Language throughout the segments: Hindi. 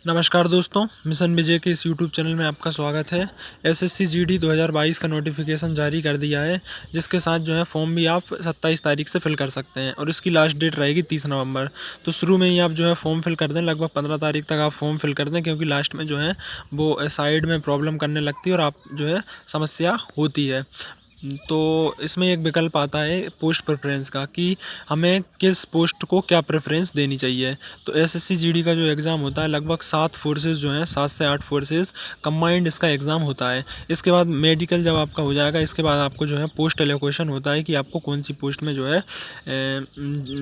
नमस्कार दोस्तों, मिशन विजय के इस यूट्यूब चैनल में आपका स्वागत है। एसएससी जीडी 2022 का नोटिफिकेशन जारी कर दिया है, जिसके साथ जो है फॉर्म भी आप 27 तारीख से फिल कर सकते हैं और इसकी लास्ट डेट रहेगी 30 नवंबर। तो शुरू में ही आप जो है फॉर्म फिल कर दें, लगभग 15 तारीख तक आप फॉर्म फिल कर दें, क्योंकि लास्ट में जो है वो साइड में प्रॉब्लम करने लगती है और आप जो है समस्या होती है। तो इसमें एक विकल्प आता है पोस्ट प्रेफरेंस का, कि हमें किस पोस्ट को क्या प्रेफरेंस देनी चाहिए। तो एसएससी जीडी का जो एग्ज़ाम होता है, लगभग 7 फोर्सेस जो हैं, 7 से 8 फोर्सेस कंबाइंड इसका एग्ज़ाम होता है। इसके बाद मेडिकल जब आपका हो जाएगा, इसके बाद आपको जो है पोस्ट एलोकेशन होता है कि आपको कौन सी पोस्ट में जो है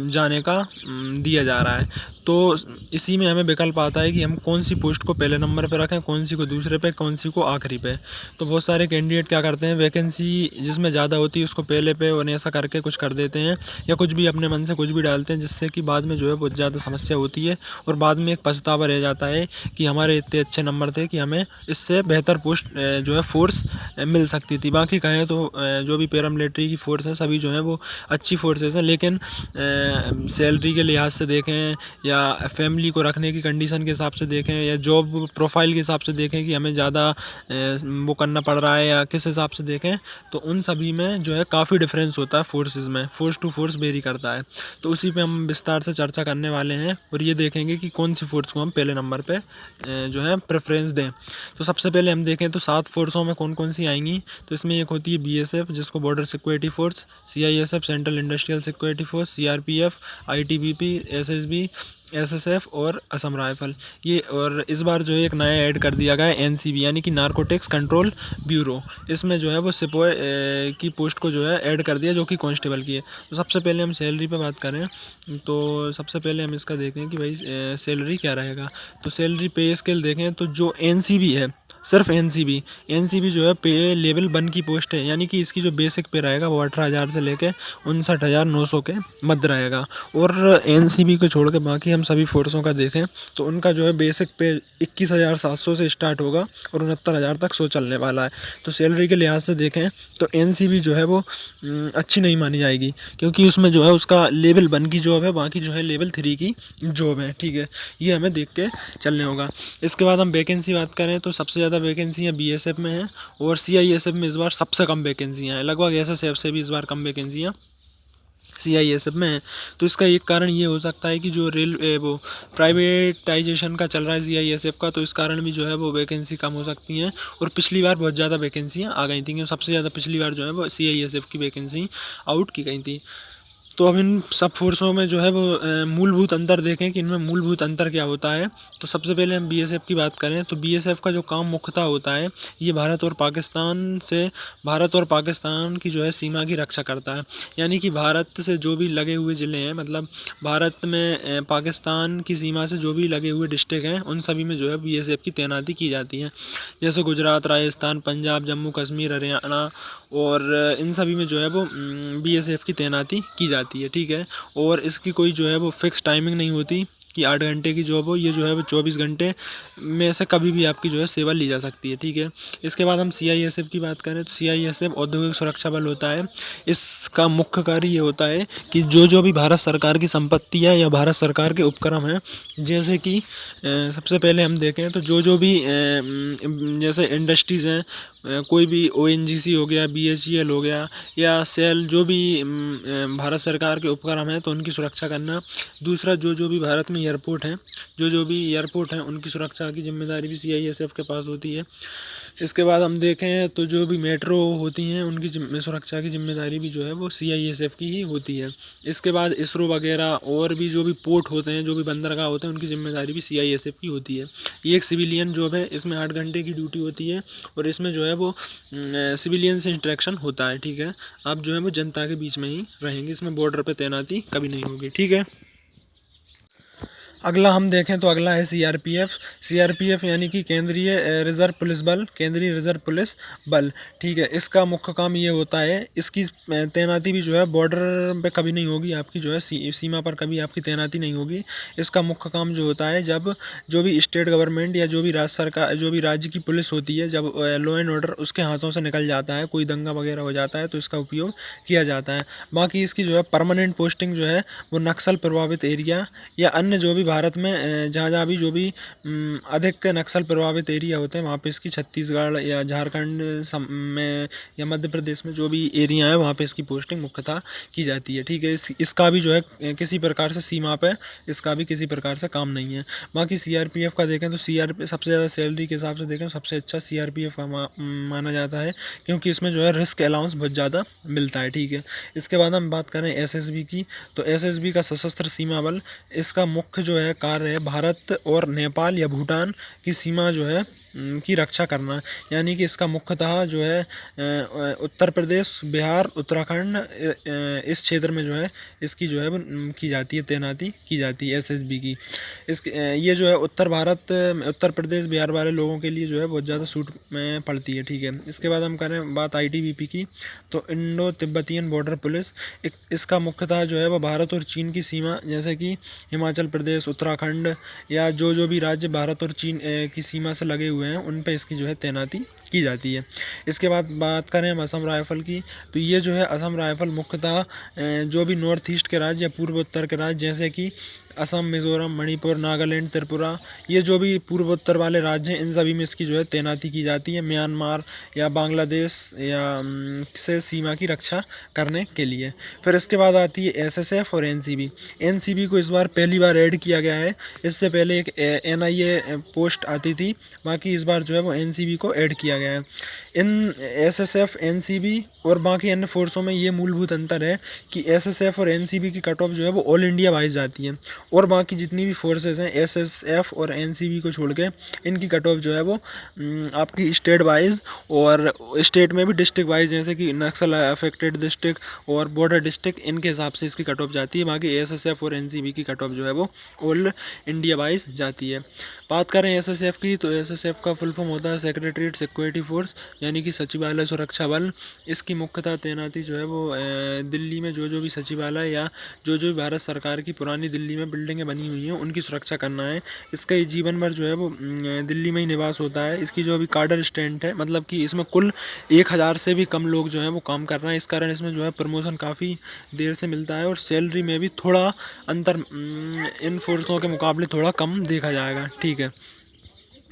जाने का दिया जा रहा है। तो इसी में हमें विकल्प आता है कि हम कौन सी पोस्ट को पहले नंबर पर रखें, कौन सी को दूसरे पे, कौन सी को आखिरी पे। तो बहुत सारे कैंडिडेट क्या करते हैं, वैकेंसी जिसमें ज़्यादा होती है उसको पहले पे और ऐसा करके कुछ कर देते हैं, या कुछ भी अपने मन से कुछ भी डालते हैं, जिससे कि बाद में जो है बहुत ज़्यादा समस्या होती है और बाद में एक पछतावा रह जाता है कि हमारे इतने अच्छे नंबर थे कि हमें इससे बेहतर पोस्ट जो है फोर्स मिल सकती थी। बाकी कहें तो जो भी पैरामिलिट्री की फोर्स है, सभी जो है वो अच्छी फोर्सेस हैं, लेकिन सैलरी के लिहाज से देखें या फैमिली को रखने की कंडीशन के हिसाब से देखें या जॉब प्रोफाइल के हिसाब से देखें कि हमें ज़्यादा वो करना पड़ रहा है या किस हिसाब से देखें, तो उन सभी में जो है काफ़ी डिफरेंस होता है फोर्सेस में, फोर्स टू फोर्स वेरी करता है। तो उसी पे हम विस्तार से चर्चा करने वाले हैं और ये देखेंगे कि कौन सी फोर्स को हम पहले नंबर पे जो है प्रेफरेंस दें। तो सबसे पहले हम देखें तो 7 फोर्सों में कौन कौन सी आएंगी। तो इसमें एक होती है बीएसएफ, जिसको border security force, CISF central industrial security force, CRPF, ITBP, SSB, SSF और असम राइफल। ये और इस बार जो है एक नया ऐड कर दिया गया है एनसीबी, यानी कि नारकोटिक्स कंट्रोल ब्यूरो। इसमें जो है वो सिपोए की पोस्ट को जो है ऐड कर दिया, जो कि कांस्टेबल की है। तो सबसे पहले हम सैलरी पे बात करें, तो सबसे पहले हम इसका देखें कि भाई सैलरी क्या रहेगा। तो सैलरी पे स्केल देखें तो जो एनसीबी है, सिर्फ एनसीबी जो है पे लेवल 1 की पोस्ट है, यानी कि इसकी जो बेसिक पे रहेगा वो 18,000 से लेकर 59,900 के मध्य रहेगा। और एनसीबी को छोड़ के बाकी हम सभी फोर्सों का देखें तो उनका जो है बेसिक पे 21,700 से स्टार्ट होगा और 69,000 तक सो चलने वाला है। तो सैलरी के लिहाज से देखें तो एनसीबी जो है वो अच्छी नहीं मानी जाएगी, क्योंकि उसमें जो है उसका लेवल 1 की जॉब है, बाकी जो है लेवल 3 की जॉब है। ठीक है, ये हमें देख के चलने होगा। इसके बाद हम वैकेंसी बात करें तो सबसे ज़्यादा वैकेंसियाँ बीएसएफ में हैं और सीआईएसएफ में इस बार सबसे कम वैकेंसियाँ हैं। लगभग एसएसएफ से भी इस बार कम वैकेंसियाँ सीआईएसएफ में है। तो इसका एक कारण ये हो सकता है कि जो वो प्राइवेटाइजेशन का चल रहा है सीआईएसएफ का, तो इस कारण भी जो है वो वैकेंसी कम हो सकती हैं। और पिछली बार बहुत ज़्यादा वैकेंसियाँ आ गई थी, सबसे ज़्यादा पिछली बार जो है वो सीआईएसएफ की वैकेंसी आउट की गई थी। तो अब इन सब फोर्सों में जो है वो मूलभूत अंतर देखें कि इनमें मूलभूत अंतर क्या होता है। तो सबसे पहले हम बीएसएफ की बात करें तो बीएसएफ का जो काम मुख्यतः होता है, ये भारत और पाकिस्तान की जो है सीमा की रक्षा करता है। यानी कि भारत से जो भी लगे हुए ज़िले हैं, मतलब भारत में पाकिस्तान की सीमा से जो भी लगे हुए डिस्ट्रिक्ट हैं, उन सभी में जो है बीएसएफ की तैनाती की जाती है। जैसे गुजरात, राजस्थान, पंजाब, जम्मू कश्मीर, हरियाणा, और इन सभी में जो है वो बीएसएफ की तैनाती की जाती है। ठीक है, और इसकी कोई जो है वो फिक्स टाइमिंग नहीं होती कि 8 घंटे की जॉब हो, ये जो है वो 24 घंटे में से कभी भी आपकी जो है सेवा ली जा सकती है। ठीक है, इसके बाद हम सीआईएसएफ की बात करें तो सीआईएसएफ औद्योगिक सुरक्षा बल होता है। इसका मुख्य कार्य ये होता है कि जो भी भारत सरकार की संपत्ति है या भारत सरकार के उपक्रम हैं, जैसे कि सबसे पहले हम देखें तो जो भी जैसे इंडस्ट्रीज़ हैं, कोई भी ओएनजीसी हो गया, बीएचईएल हो गया या सेल, जो भी भारत सरकार के उपक्रम हैं, तो उनकी सुरक्षा करना। दूसरा, जो भी भारत में एयरपोर्ट हैं, जो भी एयरपोर्ट हैं, उनकी सुरक्षा की जिम्मेदारी भी सीआईएसएफ के पास होती है। इसके बाद हम देखें तो जो भी मेट्रो होती हैं, उनकी सुरक्षा की जिम्मेदारी भी जो है वो सीआईएसएफ की ही होती है। इसके बाद इसरो वगैरह और भी जो भी पोर्ट होते हैं, जो भी बंदरगाह होते हैं, उनकी जिम्मेदारी भी सीआईएसएफ की होती है। ये एक सिविलियन जॉब है, इसमें 8 घंटे की ड्यूटी होती है और इसमें जो है वो सिविलियन से इंटरेक्शन होता है। ठीक है, आप जो है वो जनता के बीच में ही रहेंगे, इसमें बॉर्डर पे तैनाती कभी नहीं होगी। ठीक है, अगला हम देखें तो अगला है सीआरपीएफ यानी कि केंद्रीय रिजर्व पुलिस बल, केंद्रीय रिजर्व पुलिस बल। ठीक है, इसका मुख्य काम ये होता है, इसकी तैनाती भी जो है बॉर्डर पे कभी नहीं होगी, आपकी जो है सीमा पर कभी आपकी तैनाती नहीं होगी। इसका मुख्य काम जो होता है, जब जो भी स्टेट गवर्नमेंट या जो भी राज्य सरकार, जो भी राज्य की पुलिस होती है, जब लॉ एंड ऑर्डर उसके हाथों से निकल जाता है, कोई दंगा वगैरह हो जाता है, तो इसका उपयोग किया जाता है। बाकी इसकी जो है परमानेंट पोस्टिंग जो है वो नक्सल प्रभावित एरिया या अन्य जो भी भारत में जहाँ जहाँ भी जो भी अधिक नक्सल प्रभावित एरिया होते हैं वहाँ पे इसकी छत्तीसगढ़ या झारखंड में या मध्य प्रदेश में जो भी एरिया है वहाँ पे इसकी पोस्टिंग मुख्यतः की जाती है। ठीक है, इसका भी जो है किसी प्रकार से सीमा पे इसका भी किसी प्रकार से काम नहीं है। बाकी सीआरपीएफ का देखें तो सीआरपी सबसे ज़्यादा सैलरी के हिसाब से देखें सबसे अच्छा सीआरपीएफ का माना जाता है, क्योंकि इसमें जो है रिस्क अलाउंस बहुत ज़्यादा मिलता है। ठीक है, इसके बाद हम बात करें एसएसबी की, तो एसएसबी का सशस्त्र सीमा बल, इसका मुख्य जो है कार्य है भारत और नेपाल या भूटान की सीमा जो है की रक्षा करना। यानी कि इसका मुख्यतः जो है उत्तर प्रदेश, बिहार, उत्तराखंड इस क्षेत्र में जो है इसकी जो है वो की जाती है, तैनाती की जाती है एसएसबी की। ये जो है उत्तर प्रदेश बिहार वाले लोगों के लिए जो है बहुत ज़्यादा सूट में पड़ती है। ठीक है, इसके बाद हम करें बात आईटीबीपी की, तो इंडो तिब्बतियन बॉर्डर पुलिस, इसका मुख्यतः जो है वो भारत और चीन की सीमा, जैसे कि हिमाचल प्रदेश, उत्तराखंड या जो भी राज्य भारत और चीन की सीमा से लगे हुए हैं उन पे इसकी जो है तैनाती की जाती है। इसके बाद बात करें हम असम राइफल की, तो ये जो है असम राइफल मुख्यतः जो भी नॉर्थ ईस्ट के राज्य या पूर्वोत्तर के राज्य जैसे कि असम, मिज़ोरम, मणिपुर, नागालैंड, त्रिपुरा, ये जो भी पूर्वोत्तर वाले राज्य हैं इन सभी में इसकी जो है तैनाती की जाती है म्यांमार या बांग्लादेश या से सीमा की रक्षा करने के लिए। फिर इसके बाद आती है एसएसएफ और एनसीबी। एनसीबी को इस बार पहली बार ऐड किया गया है, इससे पहले एक एनआईए पोस्ट आती थी, बाकी इस बार जो है वो एनसीबी को ऐड किया गया है। इन एसएसएफ, एनसीबी और बाकी अन्य फोर्सों में ये मूलभूत अंतर है कि एसएसएफ और एनसीबी की कट ऑफ जो है वो ऑल इंडिया वाइज जाती है, और बाकी जितनी भी फोर्सेस हैं एसएसएफ और एनसीबी को छोड़ के इनकी कट ऑफ जो है वो आपकी स्टेट वाइज और स्टेट में भी डिस्ट्रिक्ट वाइज, जैसे कि नक्सल अफेक्टेड डिस्ट्रिक्ट और बॉर्डर डिस्ट्रिक्ट, इनके हिसाब से इसकी कट ऑफ जाती है। बाकी एसएसएफ और एनसीबी की कट ऑफ जो है वो ऑल इंडिया वाइज जाती है। बात करें एसएसएफ की, तो एसएसएफ का फुल फॉर्म होता है सेक्रेटरीट सिक्योरिटी फोर्स, यानी कि सचिवालय सुरक्षा बल। इसकी मुख्यतः तैनाती जो है वो दिल्ली में जो भी सचिवालय या जो भी भारत सरकार की पुरानी दिल्ली में बिल्डिंगें बनी हुई हैं उनकी सुरक्षा करना है। इसका जीवन भर जो है वो दिल्ली में ही निवास होता है। इसकी जो अभी कार्डर स्टैंड है, मतलब कि इसमें कुल 1000 से भी कम लोग जो हैं वो काम कर रहे हैं। इस कारण इसमें जो है प्रमोशन काफ़ी देर से मिलता है और सैलरी में भी थोड़ा अंतर इन फोर्सों के मुकाबले थोड़ा कम देखा जाएगा। ठीक है,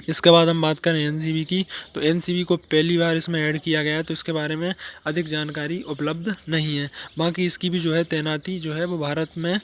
इसके बाद हम बात करें एनसीबी की, तो एनसीबी को पहली बार इसमें ऐड किया गया है, तो इसके बारे में अधिक जानकारी उपलब्ध नहीं है। बाकी इसकी भी जो है तैनाती जो है वो भारत में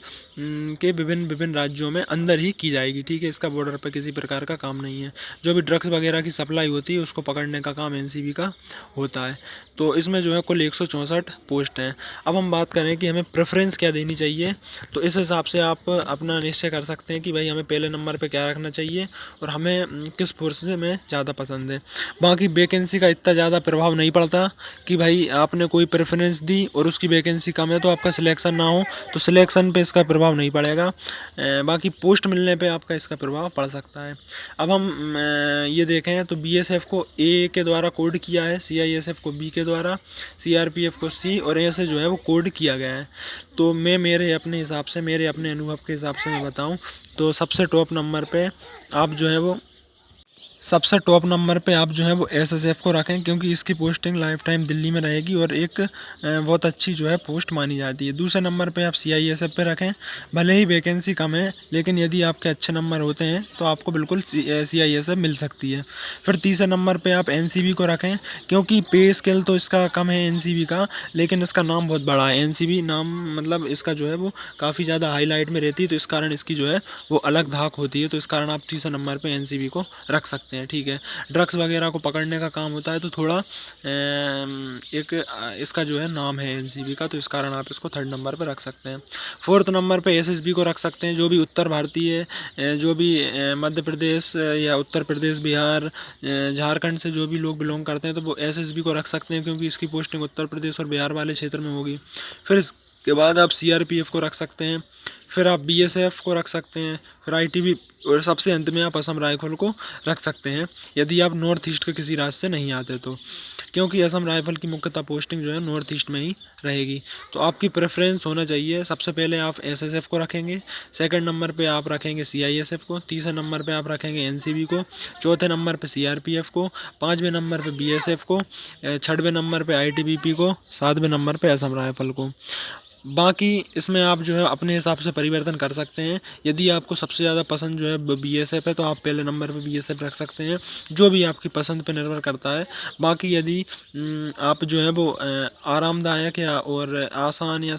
के विभिन्न राज्यों में अंदर ही की जाएगी। ठीक है, इसका बॉर्डर पर किसी प्रकार का काम नहीं है। जो भी ड्रग्स वगैरह की सप्लाई होती है उसको पकड़ने का काम एनसीबी का होता है। तो इसमें जो है कुल 164 पोस्ट हैं। अब हम बात करें कि हमें प्रेफरेंस क्या देनी चाहिए, तो इस हिसाब से आप अपना निश्चय कर सकते हैं कि भाई हमें पहले नंबर पे क्या रखना चाहिए और हमें किस फोर्स में ज़्यादा पसंद है। बाकी वैकेंसी का इतना ज़्यादा प्रभाव नहीं पड़ता कि भाई आपने कोई प्रेफरेंस दी और उसकी वैकेंसी कम है तो आपका सिलेक्शन ना हो, तो सिलेक्शन पे इसका प्रभाव नहीं पड़ेगा। बाकी पोस्ट मिलने पे आपका इसका प्रभाव पड़ सकता है। अब हम ये देखें तो बीएसएफ को ए के द्वारा कोड किया है, सीआईएसएफ को बी के द्वारा, सीआरपीएफ को सी, और ऐसे जो है वो कोड किया गया है। तो मैं मेरे अपने हिसाब से, मेरे अपने अनुभव के हिसाब से मैं बताऊं तो सबसे टॉप नंबर पे आप जो है वो वो एसएसएफ को रखें, क्योंकि इसकी पोस्टिंग लाइफ टाइम दिल्ली में रहेगी और एक बहुत अच्छी जो है पोस्ट मानी जाती है। दूसरे नंबर पे आप सीआईएसएफ पे रखें, भले ही वैकेंसी कम है लेकिन यदि आपके अच्छे नंबर होते हैं तो आपको बिल्कुल सीआईएसएफ मिल सकती है। फिर तीसरे नंबर पे आप एनसीबी को रखें, क्योंकि पे स्केल तो इसका कम है एनसीबी का, लेकिन इसका नाम बहुत बड़ा है। एनसीबी नाम मतलब इसका जो है वो काफ़ी ज़्यादा हाईलाइट में रहती है, तो इस कारण इसकी जो है वो अलग धाक होती है, तो इस कारण आप तीसरे नंबर पर एनसीबी को रख सकते हैं। ठीक है, ड्रग्स वगैरह को पकड़ने का काम होता है, तो थोड़ा इसका जो है नाम है एनसीबी का, तो इस कारण आप इसको थर्ड नंबर पर रख सकते हैं। फोर्थ नंबर पे एसएसबी को रख सकते हैं। जो भी उत्तर भारतीय, जो भी मध्य प्रदेश या उत्तर प्रदेश, बिहार, झारखंड से जो भी लोग बिलोंग करते हैं तो वो एसएसबी को रख सकते हैं, क्योंकि इसकी पोस्टिंग उत्तर प्रदेश और बिहार वाले क्षेत्र में होगी। फिर इसके बाद आप सीआरपीएफ को रख सकते हैं, फिर आप बीएसएफ को रख सकते हैं, फिर आईटीबी, और सबसे अंत में आप असम राइफल को रख सकते हैं यदि आप नॉर्थ ईस्ट के किसी राज्य से नहीं आते तो, क्योंकि असम राइफल की मुख्यतः पोस्टिंग जो है नॉर्थ ईस्ट में ही रहेगी। तो आपकी प्रेफरेंस होना चाहिए, सबसे पहले आप एसएसएफ को रखेंगे, सेकंड नंबर पे आप रखेंगे सीआईएसएफ को, तीसरे नंबर पे आप रखेंगे एनसीबी को, चौथे नंबर पे सीआरपीएफ को, पाँचवें नंबर पे बीएसएफ को, छठवें नंबर पे आईटीबीपी को, सातवें नंबर पे असम राइफल को। बाकी इसमें आप जो है अपने हिसाब से परिवर्तन कर सकते हैं। यदि आपको सबसे ज़्यादा पसंद जो है बीएसएफ है तो आप पहले नंबर पे बीएसएफ रख सकते हैं, जो भी आपकी पसंद पे निर्भर करता है। बाकी यदि आप जो है वो आरामदायक या और आसान या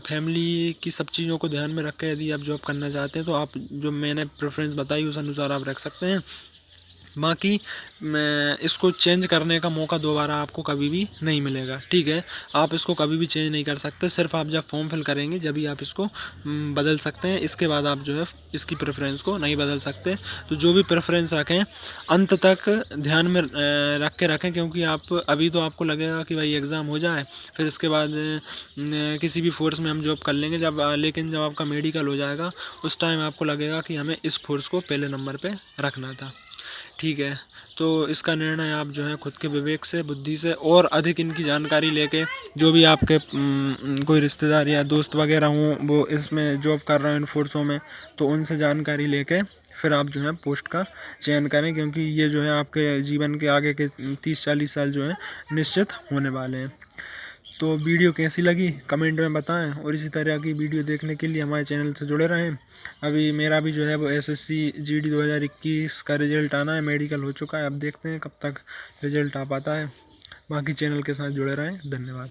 फैमिली की सब चीज़ों को ध्यान में रख के यदि आप जॉब करना चाहते हैं तो आप जो मैंने प्रेफरेंस बताई उस अनुसार आप रख सकते हैं। बाकी मैं इसको चेंज करने का मौका दोबारा आपको कभी भी नहीं मिलेगा, ठीक है। आप इसको कभी भी चेंज नहीं कर सकते, सिर्फ आप जब फॉर्म फिल करेंगे जब ही आप इसको बदल सकते हैं। इसके बाद आप जो है इसकी प्रेफरेंस को नहीं बदल सकते। तो जो भी प्रेफरेंस रखें अंत तक ध्यान में रख के रखें, क्योंकि आप अभी तो आपको लगेगा कि भाई एग्ज़ाम हो जाए फिर इसके बाद किसी भी फोर्स में हम जॉब कर लेंगे, लेकिन जब आपका मेडिकल हो जाएगा उस टाइम आपको लगेगा कि हमें इस फोर्स को पहले नंबर पर रखना था, ठीक है। तो इसका निर्णय आप जो है खुद के विवेक से, बुद्धि से और अधिक इनकी जानकारी लेके, जो भी आपके कोई रिश्तेदार या दोस्त वगैरह हों वो इसमें जॉब कर रहे हैं इन फोर्सों में, तो उनसे जानकारी लेके फिर आप जो है पोस्ट का चयन करें, क्योंकि ये जो है आपके जीवन के आगे के 30-40 साल जो है निश्चित होने वाले हैं। तो वीडियो कैसी लगी कमेंट में बताएं, और इसी तरह की वीडियो देखने के लिए हमारे चैनल से जुड़े रहें। अभी मेरा भी जो है वो एसएससी जीडी 2021 का रिज़ल्ट आना है, मेडिकल हो चुका है, अब देखते हैं कब तक रिज़ल्ट आ पाता है। बाकी चैनल के साथ जुड़े रहें, धन्यवाद।